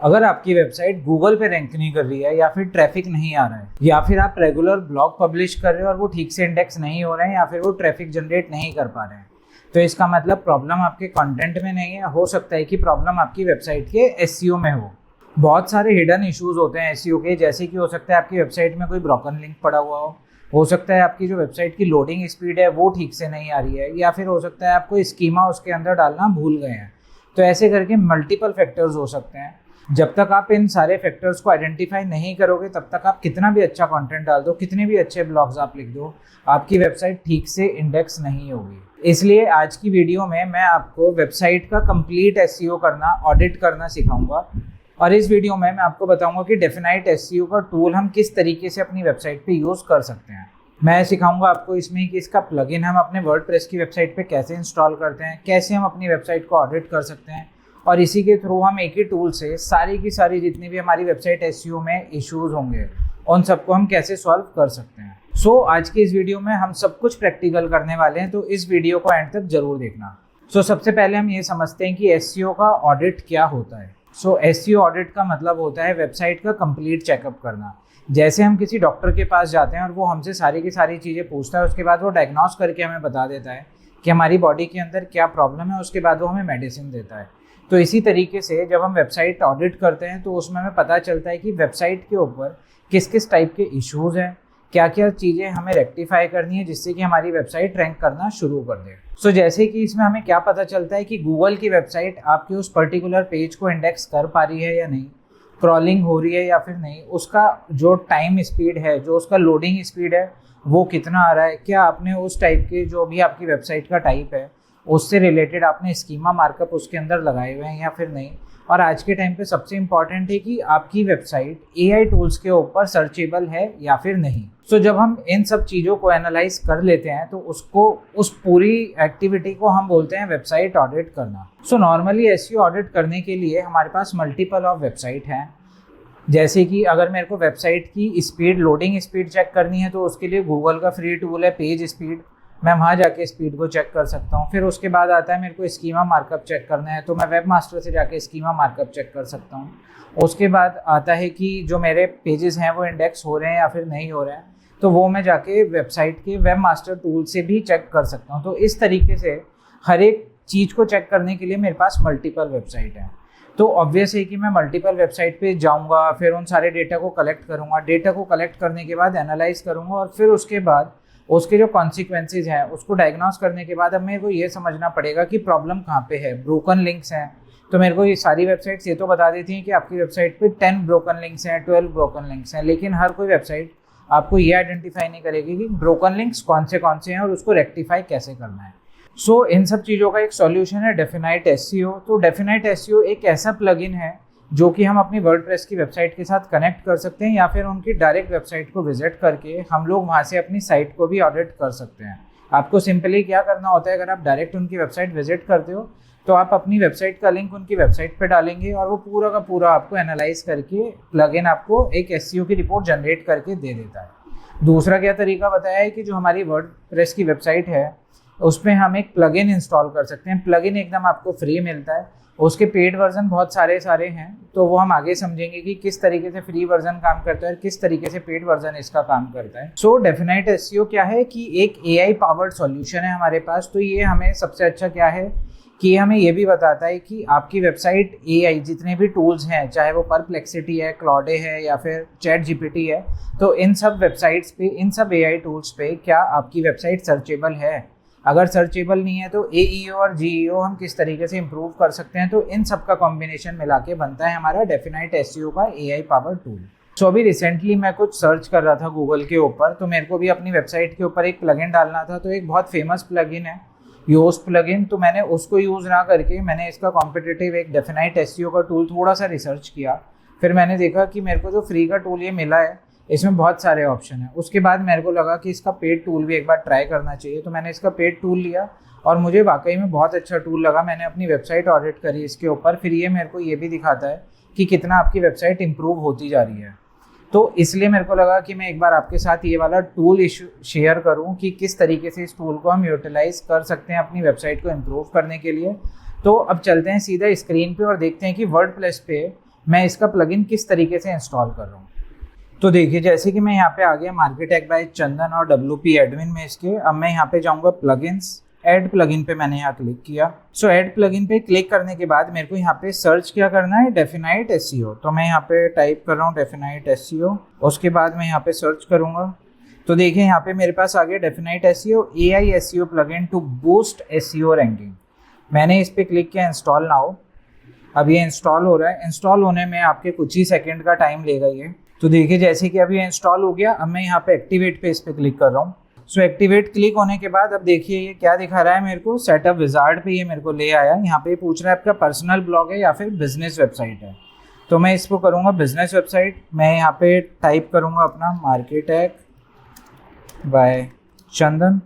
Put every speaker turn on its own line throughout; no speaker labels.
अगर आपकी website Google पे रैंक नहीं कर रही है या फिर ट्रैफिक नहीं आ रहा है या फिर आप रेगुलर ब्लॉग पब्लिश कर रहे हो और वो ठीक से इंडेक्स नहीं हो रहे हैं या फिर वो ट्रैफिक जनरेट नहीं कर पा रहे हैं, तो इसका मतलब प्रॉब्लम आपके कंटेंट में नहीं है। हो सकता है कि प्रॉब्लम आपकी वेबसाइट के एसईओ में बहुत सारे हिडन इश्यूज होते हैं एसईओ के, जैसे कि हो सकता है आपकी वेबसाइट में कोई ब्रोकन लिंक पड़ा हुआ हो सकता है आपकी जो वेबसाइट की लोडिंग स्पीड है वो ठीक से नहीं आ रही है, या फिर हो सकता है आपको स्कीमा उसके अंदर डालना भूल गए हैं। तो ऐसे करके मल्टीपल फैक्टर्स हो सकते हैं। जब तक आप इन सारे फैक्टर्स को आइडेंटिफाई नहीं करोगे तब तक आप कितना भी अच्छा कंटेंट डाल दो, कितने भी अच्छे ब्लॉग्स आप लिख दो, आपकी वेबसाइट ठीक से इंडेक्स नहीं होगी। इसलिए आज की वीडियो में मैं आपको वेबसाइट का कंप्लीट एसईओ करना, ऑडिट करना सिखाऊंगा। और इस वीडियो में मैं आपको बताऊंगा कि डेफिनाइट एसईओ का टूल हम किस तरीके से अपनी वेबसाइट पे यूज़ कर सकते हैं। मैं सिखाऊंगा आपको इसमें कि इसका प्लगइन हम अपने वर्डप्रेस की वेबसाइट पे कैसे इंस्टॉल करते हैं, कैसे हम अपनी वेबसाइट को ऑडिट कर सकते हैं, और इसी के थ्रू हम एक ही टूल से सारी की सारी जितनी भी हमारी वेबसाइट एसईओ में इश्यूज होंगे उन सबको हम कैसे सॉल्व कर सकते हैं। सो आज की इस वीडियो में हम सब कुछ प्रैक्टिकल करने वाले हैं, तो इस वीडियो को एंड तक जरूर देखना। सबसे पहले हम ये समझते हैं कि एसईओ का ऑडिट क्या होता है। एसईओ ऑडिट का मतलब होता है वेबसाइट का कंप्लीट चेकअप करना। जैसे हम किसी डॉक्टर के पास जाते हैं और वो हमसे सारी की सारी चीज़ें पूछता है, उसके बाद वो डायग्नोस करके हमें बता देता है कि हमारी बॉडी के अंदर क्या प्रॉब्लम है, उसके बाद वो हमें मेडिसिन देता है। तो इसी तरीके से जब हम वेबसाइट ऑडिट करते हैं तो उसमें हमें पता चलता है कि वेबसाइट के ऊपर किस किस टाइप के इश्यूज़ हैं, क्या क्या चीज़ें हमें रेक्टिफाई करनी है जिससे कि हमारी वेबसाइट रैंक करना शुरू कर दे। जैसे कि इसमें हमें क्या पता चलता है कि गूगल की वेबसाइट आपके उस पर्टिकुलर पेज को इंडेक्स कर पा रही है या नहीं, क्रॉलिंग हो रही है या फिर नहीं, उसका जो टाइम स्पीड है, जो उसका लोडिंग स्पीड है वो कितना आ रहा है, क्या आपने उस टाइप के जो भी आपकी वेबसाइट का टाइप है उससे रिलेटेड आपने स्कीमा मार्कअप उसके अंदर लगाए हुए हैं या फिर नहीं। और आज के टाइम पे सबसे इम्पॉर्टेंट है कि आपकी वेबसाइट एआई टूल्स के ऊपर सर्चेबल है या फिर नहीं। जब हम इन सब चीज़ों को एनालाइज कर लेते हैं तो उसको, उस पूरी एक्टिविटी को हम बोलते हैं वेबसाइट ऑडिट करना। नॉर्मली एसईओ ऑडिट करने के लिए हमारे पास मल्टीपल ऑफ वेबसाइट हैं। जैसे कि अगर मेरे को वेबसाइट की स्पीड, लोडिंग स्पीड चेक करनी है तो उसके लिए गूगल का फ्री टूल है पेज स्पीड, मैं वहाँ जाके स्पीड को चेक कर सकता हूँ। फिर उसके बाद आता है मेरे को स्कीमा मार्कअप चेक करना है तो मैं वेब मास्टर से जाके स्कीमा मार्कअप चेक कर सकता हूँ। उसके बाद आता है कि जो मेरे पेजेस हैं वो इंडेक्स हो रहे हैं या फिर नहीं हो रहे हैं, तो वो मैं जाके वेबसाइट के वेब मास्टर टूल से भी चेक कर सकता हूँ। तो इस तरीके से हर एक चीज़ को चेक करने के लिए मेरे पास मल्टीपल वेबसाइट है। तो ऑब्वियस है कि मैं मल्टीपल वेबसाइट पे जाऊँगा, फिर उन सारे डेटा को कलेक्ट करूँगा, डेटा को कलेक्ट करने के बाद एनालाइज करूँगा, और फिर उसके बाद उसके जो कॉन्सिक्वेंसेज हैं उसको डायग्नोस करने के बाद अब मेरे को ये समझना पड़ेगा कि प्रॉब्लम कहाँ पे है। ब्रोकन लिंक्स हैं तो मेरे को ये सारी वेबसाइट्स ये तो बता देती हैं कि आपकी वेबसाइट पे 10 ब्रोकन लिंक्स हैं, 12 ब्रोकन लिंक्स हैं, लेकिन हर कोई वेबसाइट आपको ये आइडेंटिफाई नहीं करेगी कि ब्रोकन लिंक्स कौन से हैं और उसको रेक्टिफाई कैसे करना है। इन सब चीज़ों का एक सॉल्यूशन है डेफिनाइट एसईओ। तो डेफिनाइट एसईओ एक ऐसा प्लगइन है जो कि हम अपनी वर्डप्रेस की वेबसाइट के साथ कनेक्ट कर सकते हैं, या फिर उनकी डायरेक्ट वेबसाइट को विजिट करके हम लोग वहाँ से अपनी साइट को भी ऑडिट कर सकते हैं। आपको सिंपली क्या करना होता है, अगर आप डायरेक्ट उनकी वेबसाइट विजिट करते हो तो आप अपनी वेबसाइट का लिंक उनकी वेबसाइट पे डालेंगे और वो पूरा का पूरा आपको एनालाइज करके प्लगइन आपको एक एसईओ की रिपोर्ट जनरेट करके दे देता है। दूसरा क्या तरीका बताया है कि जो हमारी वर्डप्रेस की वेबसाइट है उसमें हम एक प्लगइन इंस्टॉल कर सकते हैं। प्लगइन एकदम आपको फ्री मिलता है, उसके पेड वर्जन बहुत सारे हैं, तो वो हम आगे समझेंगे कि किस तरीके से फ्री वर्जन काम करता है और किस तरीके से पेड वर्जन इसका काम करता है। डेफिनाइट एसईओ क्या है कि एक एआई पावर्ड सॉल्यूशन है हमारे पास। तो ये हमें सबसे अच्छा क्या है कि हमें ये भी बताता है कि आपकी वेबसाइट एआई जितने भी टूल्स हैं, चाहे वो परप्लेक्सिटी है, क्लॉडे है या फिर चैट जीपीटी है, तो इन सब वेबसाइट्स पे, इन सब एआई टूल्स पे क्या आपकी वेबसाइट सर्चेबल है। अगर सर्चेबल नहीं है तो एईओ और जीईओ हम किस तरीके से इम्प्रूव कर सकते हैं। तो इन सब का कॉम्बिनेशन मिला के बनता है हमारा डेफिनाइट एसईओ का एआई पावर टूल। अभी रिसेंटली मैं कुछ सर्च कर रहा था गूगल के ऊपर, तो मेरे को भी अपनी वेबसाइट के ऊपर एक प्लगइन डालना था। तो एक बहुत फेमस प्लगइन है योस्ट प्लगइन, तो मैंने उसको यूज़ ना करके मैंने इसका कॉम्पिटिटिव एक डेफिनाइट एसईओ का टूल थोड़ा सा रिसर्च किया। फिर मैंने देखा कि मेरे को जो फ्री का टूल ये मिला है इसमें बहुत सारे ऑप्शन हैं। उसके बाद मेरे को लगा कि इसका पेड टूल भी एक बार ट्राई करना चाहिए, तो मैंने इसका पेड टूल लिया और मुझे वाकई में बहुत अच्छा टूल लगा। मैंने अपनी वेबसाइट ऑडिट करी इसके ऊपर, फिर ये मेरे को ये भी दिखाता है कि कितना आपकी वेबसाइट इंप्रूव होती जा रही है। तो इसलिए मेरे को लगा कि मैं एक बार आपके साथ ये वाला टूल शेयर करूं कि किस तरीके से इस टूल को हम यूटिलाइज कर सकते हैं अपनी वेबसाइट को इम्प्रूव करने के लिए। तो अब चलते हैं सीधा स्क्रीन पे और देखते हैं कि वर्डप्रेस पे मैं इसका प्लगइन किस तरीके से इंस्टॉल कर रहा हूँ। तो देखिए जैसे कि मैं यहाँ पे आ गया मार्केटेक बाय चंदन और WP एडमिन में इसके। अब मैं यहाँ पे जाऊँगा प्लगइन्स, ऐड प्लगइन पे मैंने यहाँ क्लिक किया। सो ऐड प्लगइन पे क्लिक करने के बाद मेरे को यहाँ पे सर्च क्या करना है, डेफिनाइट SEO। तो मैं यहाँ पे टाइप कर रहा हूँ डेफिनाइट SEO। उसके बाद मैं यहाँ पे सर्च करूँगा। तो देखिए यहाँ पे मेरे पास आ गया definite SEO AI SEO plugin to boost SEO ranking. मैंने इस पर क्लिक किया इंस्टॉल नाउ। अब ये इंस्टॉल हो रहा है। इंस्टॉल होने में आपके कुछ ही सेकंड का टाइम लेगा ये। तो देखिए जैसे कि अभी इंस्टॉल हो गया। अब मैं यहाँ पे एक्टिवेट पे इस पर क्लिक कर रहा हूँ। सो एक्टिवेट क्लिक होने के बाद अब देखिए ये क्या दिखा रहा है मेरे को, सेटअप विजार्ड पे ये मेरे को ले आया। यहाँ पे पूछ रहा है आपका पर्सनल ब्लॉग है या फिर बिजनेस वेबसाइट है। तो मैं इसको करूँगा बिजनेस वेबसाइट। मैं यहाँ पे टाइप करूँगा अपना मार्केटेक बाय चंदन।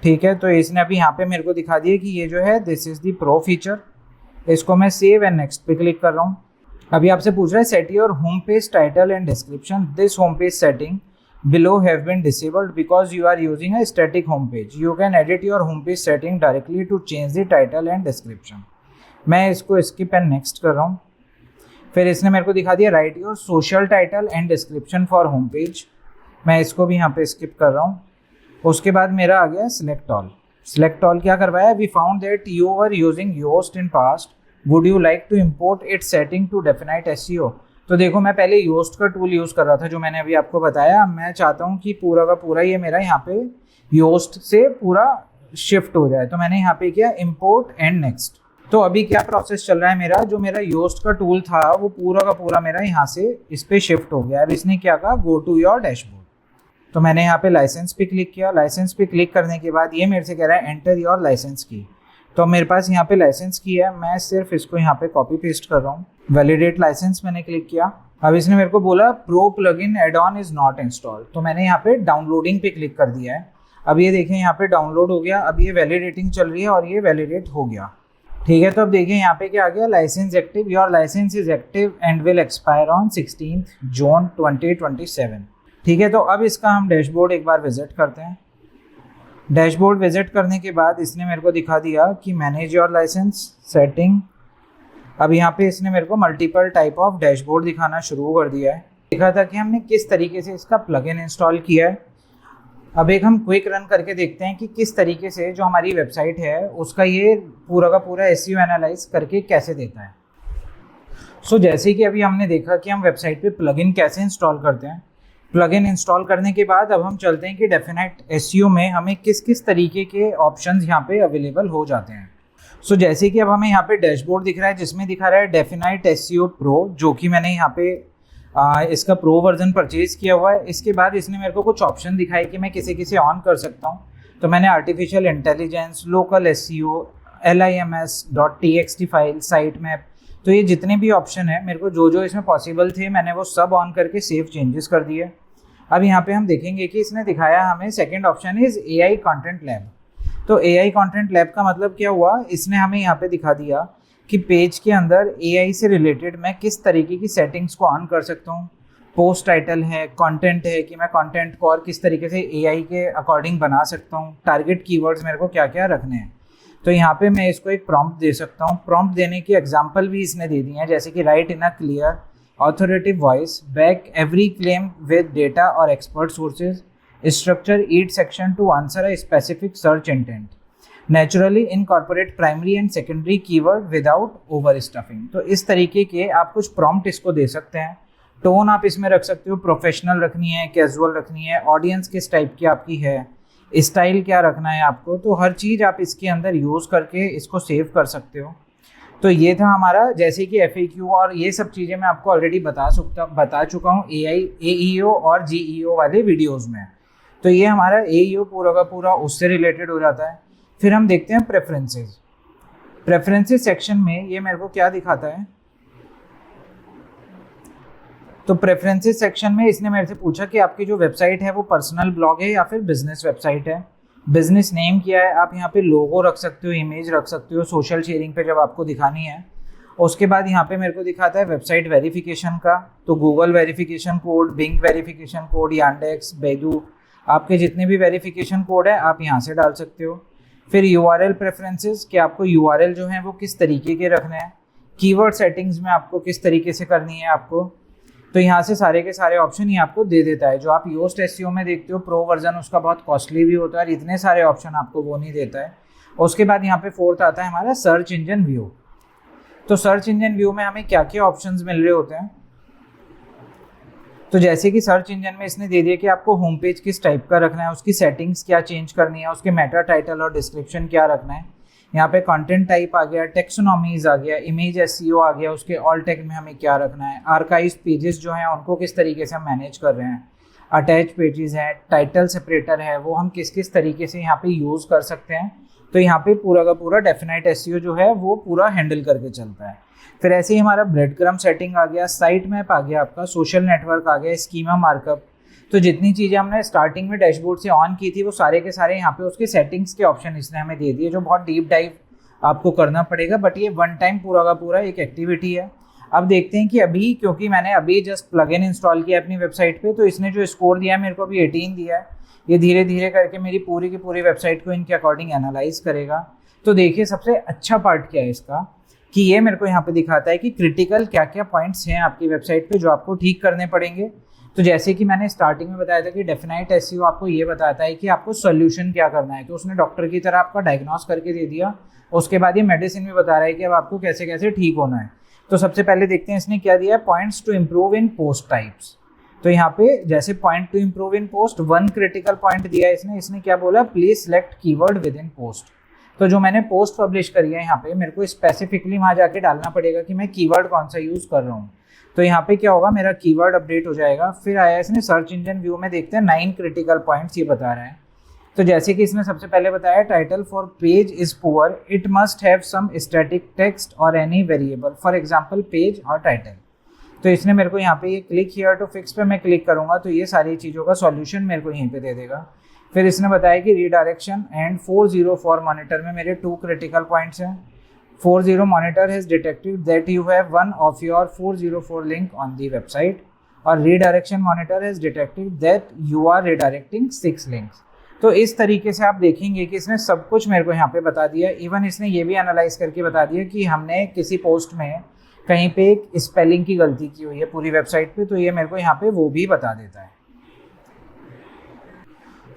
ठीक है, तो इसने अभी यहाँ पे मेरे को दिखा दिया कि ये जो है this is the pro feature. इसको मैं सेव एंड नेक्स्ट पे क्लिक कर रहा हूँ। अभी आपसे पूछ रहा है set your home page title and description. This home page setting below have been disabled because you are using a static home page. You can edit your home page setting directly to change the title and description. मैं इसको skip and next कर रहा हूँ। फिर इसने मेरे को दिखा दिया write your social title and description for home page. मैं इसको भी यहाँ पे skip कर रहा हूँ। उसके बाद मेरा आ गया select all. Select all क्या करवाया? We found that you were using Yoast in past. Would you like to import its setting to Definite SEO? तो देखो मैं पहले Yoast का टूल यूज़ कर रहा था जो मैंने अभी आपको बताया। मैं चाहता हूँ कि पूरा का पूरा ये मेरा यहाँ पे Yoast से पूरा शिफ्ट हो जाए। तो मैंने यहाँ पे किया import and next। तो अभी क्या प्रोसेस चल रहा है मेरा, जो मेरा Yoast का टूल था वो पूरा का पूरा मेरा यहाँ से इस पे शिफ्ट हो गया। अब इसने क्या कहा, गो टू योर डैशबोर्ड। तो मैंने यहाँ पे लाइसेंस पे क्लिक किया। लाइसेंस पे क्लिक करने के बाद ये मेरे से कह रहा है एंटर योर लाइसेंस की। तो मेरे पास यहाँ पे लाइसेंस की है। मैं सिर्फ इसको यहाँ पे कॉपी पेस्ट कर रहा हूँ। वैलिडेट लाइसेंस मैंने क्लिक किया। अब इसने मेरे को बोला pro plugin add on is not install. तो मैंने यहाँ पे डाउनलोडिंग पे क्लिक कर दिया है। अब ये देखें यहाँ पे डाउनलोड हो गया। अब ये वैलिडेटिंग चल रही है और ये वैलिडेट हो गया। ठीक है, तो अब देखिए यहाँ पे क्या आ गया, license active. Your license is active and will expire on 16 June 2027। ठीक है, तो अब इसका हम डैशबोर्ड एक बार विजिट करते हैं। डैशबोर्ड विजिट करने के बाद इसने मेरे को दिखा दिया कि मैनेज योर लाइसेंस सेटिंग। अब यहाँ पे इसने मेरे को मल्टीपल टाइप ऑफ डैशबोर्ड दिखाना शुरू कर दिया है। देखा था कि हमने किस तरीके से इसका प्लगइन इंस्टॉल किया है। अब एक हम क्विक रन करके देखते हैं कि किस तरीके से जो हमारी वेबसाइट है उसका ये पूरा का पूरा SEO एनालाइज करके कैसे देता है। सो जैसे कि अभी हमने देखा कि हम वेबसाइट पे प्लगइन कैसे इंस्टॉल करते हैं। प्लगइन इंस्टॉल करने के बाद अब हम चलते हैं कि डेफिनेट SEO में हमें किस किस तरीके के ऑप्शंस यहाँ पे अवेलेबल हो जाते हैं। सो जैसे कि अब हमें यहाँ पे डैशबोर्ड दिख रहा है जिसमें दिखा रहा है डेफिनेट SEO प्रो, जो कि मैंने यहाँ पे इसका प्रो वर्जन परचेज किया हुआ है। इसके बाद इसने मेरे को कुछ ऑप्शन दिखाए कि मैं किसे किसे ऑन कर सकता हूँ। तो मैंने artificial intelligence, local SEO, LIMS.txt file, site map, तो ये जितने भी ऑप्शन है मेरे को जो जो इसमें पॉसिबल थे मैंने वो सब ऑन करके सेव चेंजेस कर दिए। अब यहाँ पे हम देखेंगे कि इसने दिखाया हमें second option is AI content lab. तो AI कंटेंट लैब का मतलब क्या हुआ, इसने हमें यहाँ पे दिखा दिया कि पेज के अंदर AI से रिलेटेड मैं किस तरीके की सेटिंग्स को ऑन कर सकता हूँ। पोस्ट टाइटल है, कंटेंट है कि मैं कंटेंट को और किस तरीके से AI के अकॉर्डिंग बना सकता हूँ, टारगेट कीवर्ड्स मेरे को क्या क्या रखने हैं। तो यहाँ पे मैं इसको एक प्रॉम्प्ट दे सकता हूँ। प्रॉम्प्ट देने की एग्जांपल भी इसने दे दी है, जैसे कि right in a clear authoritative voice, back every claim with data or expert sources, structure each section to answer a specific search intent, naturally incorporate primary and secondary keyword without overstuffing। तो इस तरीके के आप कुछ prompt इसको दे सकते हैं। Tone आप इसमें रख सकते हो, प्रोफेशनल रखनी है, कैजुअल रखनी है, ऑडियंस किस टाइप की आपकी है, स्टाइल क्या रखना है आपको, तो हर चीज़ आप इसके अंदर यूज़ करके इसको सेव कर सकते हो। तो ये था हमारा, जैसे कि FAQ और ये सब चीज़ें मैं आपको ऑलरेडी बता चुका हूँ AEO और GEO वाले वीडियोस में। तो ये हमारा AEO पूरा का पूरा उससे रिलेटेड हो जाता है। फिर हम देखते हैं प्रेफरेंसेस सेक्शन में ये मेरे को क्या दिखाता है। तो प्रेफरेंसेस सेक्शन में इसने मेरे से पूछा कि आपकी जो वेबसाइट है वो पर्सनल ब्लॉग है या फिर बिजनेस वेबसाइट है। बिजनेस नेम क्या है, आप यहाँ पे लोगो रख सकते हो, इमेज रख सकते हो सोशल शेयरिंग पे जब आपको दिखानी है। उसके बाद यहाँ पे मेरे को दिखाता है वेबसाइट वेरिफिकेशन का। तो Google verification code, Bing verification code, Yandex, Baidu, आपके जितने भी वेरिफिकेशन कोड है आप यहाँ से डाल सकते हो। फिर यूआरएल प्रेफरेंसेस कि आपको यूआरएल जो है वो किस तरीके के रखने हैं, कीवर्ड सेटिंग्स में आपको किस तरीके से करनी है आपको। तो यहाँ से सारे के सारे ऑप्शन ही आपको दे देता है। जो आप योस्ट एसईओ में देखते हो प्रो वर्जन, उसका बहुत कॉस्टली भी होता है और इतने सारे ऑप्शन आपको वो नहीं देता है। उसके बाद यहाँ पे फोर्थ आता है हमारा सर्च इंजन व्यू। तो सर्च इंजन व्यू में हमें क्या क्या ऑप्शंस मिल रहे होते हैं। तो जैसे कि सर्च इंजन में इसने दे दिया कि आपको होम पेज किस टाइप का रखना है, उसकी सेटिंग्स क्या चेंज करनी है, उसके मेटा टाइटल और डिस्क्रिप्शन क्या रखना है। यहाँ पे कंटेंट टाइप आ गया, टेक्सोनॉमीज आ गया, इमेज एसईओ आ गया, उसके ऑल टेक में हमें क्या रखना है, आर्काइव पेजेस जो हैं उनको किस तरीके से हम मैनेज कर रहे हैं, अटैच पेजेस है, टाइटल सेपरेटर है, वो हम किस किस तरीके से यहाँ पे यूज़ कर सकते हैं। तो यहाँ पे पूरा का पूरा डेफिनेट एसईओ जो है वो पूरा हैंडल करके चलता है। फिर ऐसे ही हमारा ब्रेड क्रम सेटिंग आ गया, साइट मैप आ गया, आपका सोशल नेटवर्क आ गया, स्कीमा मार्कअप। तो जितनी चीज़ें हमने स्टार्टिंग में डैशबोर्ड से ऑन की थी वो सारे के सारे यहाँ पे उसके सेटिंग्स के ऑप्शन इसने हमें दे दिए, जो बहुत डीप डाइव आपको करना पड़ेगा, बट ये वन टाइम पूरा का पूरा एक एक्टिविटी है। अब देखते हैं कि अभी, क्योंकि मैंने अभी जस्ट प्लगइन इंस्टॉल किया अपनी वेबसाइट पे, तो इसने जो स्कोर दिया है मेरे को अभी 18 दिया है। ये धीरे धीरे करके मेरी पूरी की पूरी वेबसाइट को इनके अकॉर्डिंग एनालाइज करेगा। तो देखिए सबसे अच्छा पार्ट क्या है इसका, कि ये मेरे को यहाँ पे दिखाता है कि क्रिटिकल क्या क्या पॉइंट्स हैं आपकी वेबसाइट पे जो आपको ठीक करने पड़ेंगे। तो जैसे कि मैंने स्टार्टिंग में बताया था कि डेफिनाइट एसईओ आपको ये बताता है कि आपको सोल्यूशन क्या करना है, तो उसने डॉक्टर की तरह आपका डायग्नोस करके दे दिया। उसके बाद ये मेडिसिन भी बता रहा है कि अब आपको कैसे कैसे ठीक होना है। तो सबसे पहले देखते हैं इसने क्या दिया है, points to improve in post types. तो यहाँ पे जैसे point to improve in post, one critical point दिया है इसने क्या बोला, please select keyword within post. तो जो मैंने पोस्ट पब्लिश करी है यहाँ पे, मेरे को स्पेसिफिकली वहाँ जाके डालना पड़ेगा कि मैं कीवर्ड कौन सा यूज़ कर रहा हूँ। तो यहाँ पे क्या होगा, मेरा कीवर्ड अपडेट हो जाएगा। फिर आया इसने सर्च इंजन व्यू में, देखते हैं 9 क्रिटिकल पॉइंट्स ये बता रहा है। तो जैसे कि इसने सबसे पहले बताया, title for page is poor, it must have some static text और any variable, for example page और टाइटल। तो इसने मेरे को यहाँ पे ये क्लिक हियर टू फिक्स पे मैं क्लिक करूँगा तो ये सारी चीज़ों का सॉल्यूशन मेरे को यहीं पे दे देगा। फिर इसने बताया कि रीडायरेक्शन एंड 404 मॉनिटर में मेरे 2 क्रिटिकल पॉइंट्स हैं। 40 monitor has detected that you have one of your 404 link on the website, और redirection monitor has detected that you are redirecting 6 links. तो इस तरीके से आप देखेंगे कि इसने सब कुछ मेरे को यहाँ पे बता दिया। इवन इसने ये भी एनालाइज करके बता दिया कि हमने किसी पोस्ट में कहीं पे एक स्पेलिंग की गलती की हुई है पूरी वेबसाइट पे, तो ये मेरे को यहाँ पे वो भी बता देता है।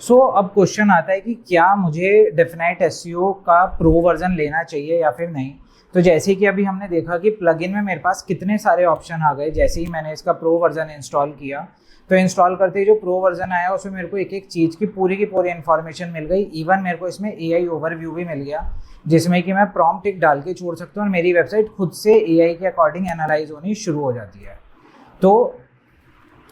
अब क्वेश्चन आता है कि क्या मुझे डेफिनाइट एसईओ का प्रो वर्जन लेना चाहिए या फिर नहीं। तो जैसे कि अभी हमने देखा कि प्लगइन में मेरे पास कितने सारे ऑप्शन आ गए जैसे ही मैंने इसका प्रो वर्जन इंस्टॉल किया। तो इंस्टॉल करते ही जो प्रो वर्जन आया उसमें मेरे को एक एक चीज़ की पूरी इन्फॉर्मेशन मिल गई। इवन मेरे को इसमें एआई ओवरव्यू भी मिल गया, जिसमें कि मैं प्रॉम्प्ट टिक डाल के छोड़ सकता हूँ और मेरी वेबसाइट खुद से एआई के अकॉर्डिंग एनालाइज होनी शुरू हो जाती है। तो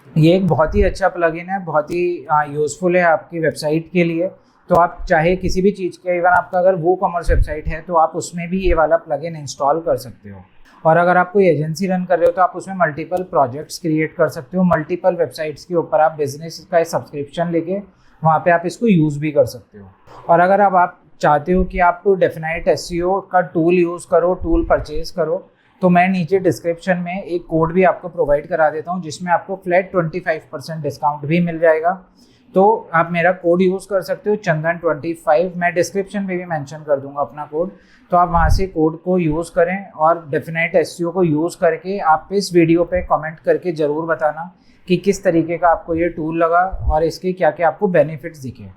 ये एक बहुत ही अच्छा प्लगइन है, बहुत ही यूज़फुल है आपकी वेबसाइट के लिए। तो आप चाहे किसी भी चीज़ के, इवन आपका अगर वो कॉमर्स वेबसाइट है तो आप उसमें भी ये वाला प्लगइन इंस्टॉल कर सकते हो। और अगर आप कोई एजेंसी रन कर रहे हो तो आप उसमें मल्टीपल प्रोजेक्ट्स क्रिएट कर सकते हो, मल्टीपल वेबसाइट्स के ऊपर आप बिजनेस का सब्सक्रिप्शन लेके वहाँ पे आप इसको यूज़ भी कर सकते हो। और अगर अब आप चाहते हो कि आप डेफिनाइट एसईओ का टूल यूज़ करो, टूल परचेज करो, तो मैं नीचे डिस्क्रिप्शन में एक कोड भी आपको प्रोवाइड करा देता हूँ जिसमें आपको फ्लैट 25% डिस्काउंट भी मिल जाएगा। तो आप मेरा कोड यूज़ कर सकते हो चंदन25, मैं डिस्क्रिप्शन में भी मेंशन कर दूंगा अपना कोड। तो आप वहाँ से कोड को यूज़ करें और डेफिनाइट एसईओ को यूज़ करके आप इस वीडियो पे कमेंट करके ज़रूर बताना कि किस तरीके का आपको ये टूल लगा और इसके क्या क्या आपको बेनिफिट्स दिखे।